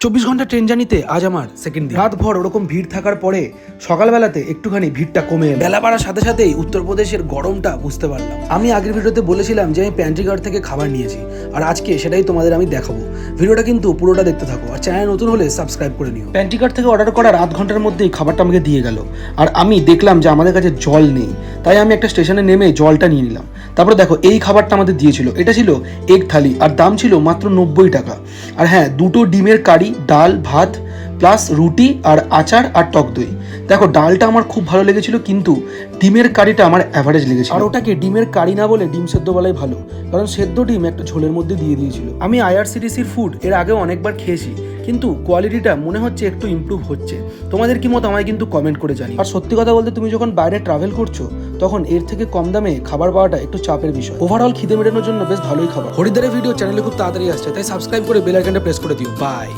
24 ঘন্টা ট্রেন জার্নিতে আজ আমার সেকেন্ড দিন। রাত ভর ওরকম ভিড় থাকার পরে সকালবেলাতে একটুখানি ভিড়টা কমে এলো। বেলা বাড়ার সাথে সাথেই উত্তরপ্রদেশের গরমটা বুঝতে পারলাম। আমি আগের ভিডিওতে বলেছিলাম যে আমি প্যান্ট্রি গার্ড থেকে খাবার নিয়েছি, আর আজকে সেটাই তোমাদের আমি দেখাবো। ভিডিওটা কিন্তু পুরোটা দেখতে থাকো, আর চ্যানেল নতুন হলে সাবস্ক্রাইব করে নিও। প্যান্ট্রি গার্ড থেকে অর্ডার করার আধ ঘন্টার মধ্যেই খাবারটা আমাকে দিয়ে গেল, আর আমি দেখলাম যে আমাদের কাছে জল নেই, তাই আমি একটা স্টেশনে নেমে জলটা নিয়ে নিলাম। তারপরে দেখো এই খাবারটা আমাদের দিয়েছিল, এটা ছিল এগ থালি, আর দাম ছিল মাত্র 90 টাকা। আর হ্যাঁ, দুটো ডিমের কারি, ডাল ভাত প্লাস রুটি আর আচার আর টক দই। দেখো ডালটা আমার খুব ভালো লেগেছিল, কিন্তু ডিমের কারিটা আমার অ্যাভারেজ লেগেছিল। আর ওটাকে ডিমের কারি না বলে ডিম সেদ্ধ বলাই ভালো, কারণ সেদ্ধ ডিম একটা ঝোলের মধ্যে দিয়ে দিয়েছিল। আমি আইআরসিটিসির ফুড এর আগেও অনেকবার খেয়েছি, কিন্তু কোয়ালিটিটা মনে হচ্ছে একটু ইমপ্রুভ হচ্ছে। তোমাদের কি মত আমায় কিন্তু কমেন্ট করে জানি। আর সত্যি কথা বলতে, তুমি যখন বাইরে ট্রাভেল করছো তখন এর থেকে কম দামে খাবার পাওয়াটা একটু চাপের বিষয়। ওভারঅল খিদে মেটানোর জন্য বেশ ভালোই খাবার। হরিদ্বারের ভিডিও চ্যানেলে খুব তাড়াতাড়ি আসছে, তাই সাবস্ক্রাইব করে বেল আইকনটা প্রেস করে দিও। বাই।